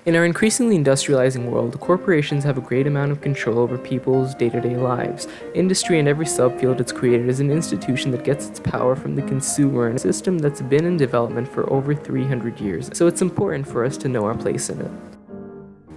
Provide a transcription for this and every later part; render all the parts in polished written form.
In our increasingly industrializing world, corporations have a great amount of control over people's day-to-day lives. Industry and every subfield it's created is an institution that gets its power from the consumer, and a system that's been in development for over 300 years, so it's important for us to know our place in it.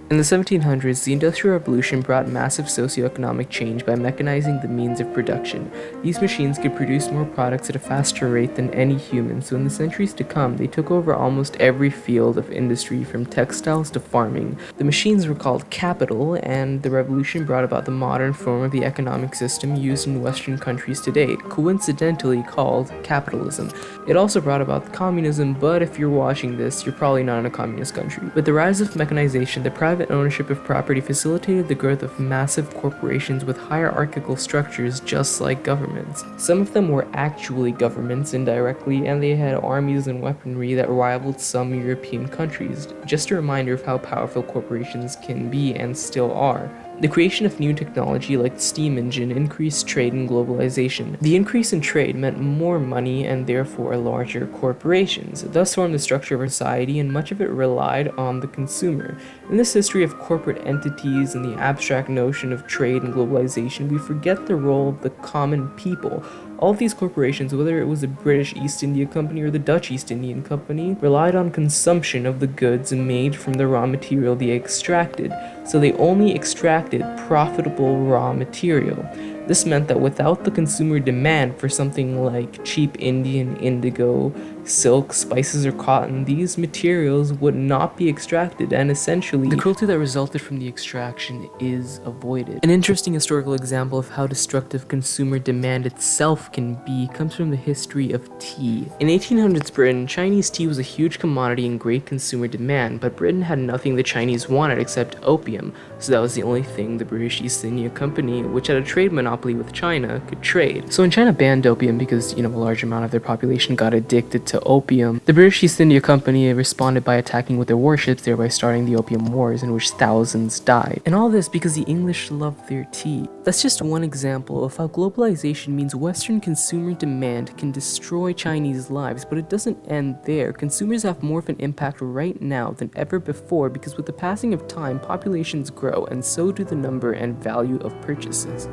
In the 1700s, the Industrial Revolution brought massive socioeconomic change by mechanizing the means of production. These machines could produce more products at a faster rate than any human, so in the centuries to come, they took over almost every field of industry from textiles to farming. The machines were called capital, and the revolution brought about the modern form of the economic system used in Western countries today, coincidentally called capitalism. It also brought about communism, but if you're watching this, you're probably not in a communist country. With the rise of mechanization, the private ownership of property facilitated the growth of massive corporations with hierarchical structures just like governments. Some of them were actually governments indirectly, and they had armies and weaponry that rivaled some European countries. Just a reminder of how powerful corporations can be and still are. The creation of new technology like the steam engine increased trade and globalization. The increase in trade meant more money and therefore larger corporations, thus formed the structure of society, and much of it relied on the consumer. In this history of corporate entities and the abstract notion of trade and globalization, we forget the role of the common people. All of these corporations, whether it was the British East India Company or the Dutch East Indian Company, relied on consumption of the goods made from the raw material they extracted, so they only extracted profitable raw material. This meant that without the consumer demand for something like cheap Indian indigo, silk, spices, or cotton, these materials would not be extracted, and essentially, the cruelty that resulted from the extraction is avoided. An interesting historical example of how destructive consumer demand itself can be comes from the history of tea. In 1800s Britain, Chinese tea was a huge commodity in great consumer demand, but Britain had nothing the Chinese wanted except opium, so that was the only thing the British East India Company, which had a trade monopoly with China, could trade. So when China banned opium because, a large amount of their population got addicted to opium, the British East India Company responded by attacking with their warships, thereby starting the Opium Wars, in which thousands died. And all this because the English loved their tea. That's just one example of how globalization means Western consumer demand can destroy Chinese lives, but it doesn't end there. Consumers have more of an impact right now than ever before because with the passing of time, populations grow, and so do the number and value of purchases.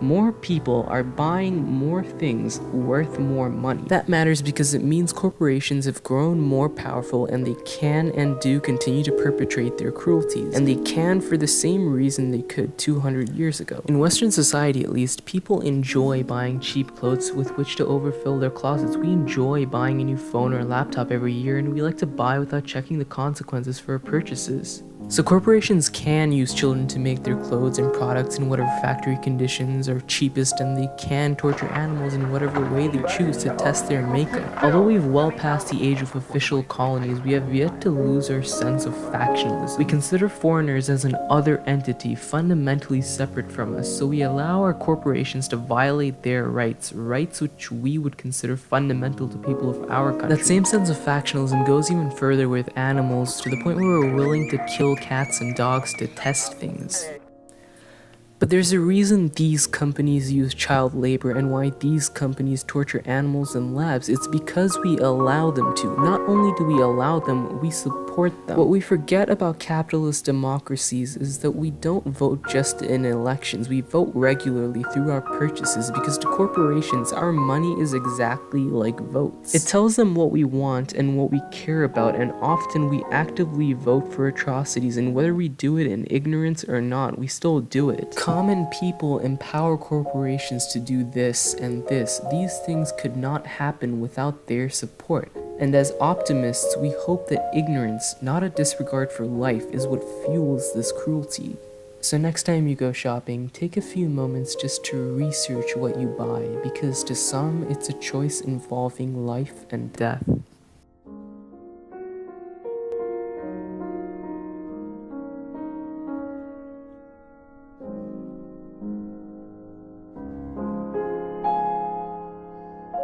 More people are buying more things worth more money. That matters because it means corporations have grown more powerful, and they can and do continue to perpetrate their cruelties, and they can for the same reason they could 200 years ago. In Western society at least, people enjoy buying cheap clothes with which to overfill their closets. We enjoy buying a new phone or laptop every year, and we like to buy without checking the consequences for our purchases. So corporations can use children to make their clothes and products in whatever factory conditions are cheapest, and they can torture animals in whatever way they choose to test their makeup. Although we've well past the age of official colonies, we have yet to lose our sense of factionalism. We consider foreigners as an other entity fundamentally separate from us, so we allow our corporations to violate their rights which we would consider fundamental to people of our country. That same sense of factionalism goes even further with animals, to the point where we're willing to kill cats and dogs to test things. But there's a reason these companies use child labor and why these companies torture animals in labs. It's because we allow them to. Not only do we allow them, we support them. What we forget about capitalist democracies is that we don't vote just in elections. We vote regularly through our purchases because to corporations, our money is exactly like votes. It tells them what we want and what we care about, and often we actively vote for atrocities, and whether we do it in ignorance or not, we still do it. Common people empower corporations to do this and this. These things could not happen without their support. And as optimists, we hope that ignorance, not a disregard for life, is what fuels this cruelty. So next time you go shopping, take a few moments just to research what you buy, because to some, it's a choice involving life and death.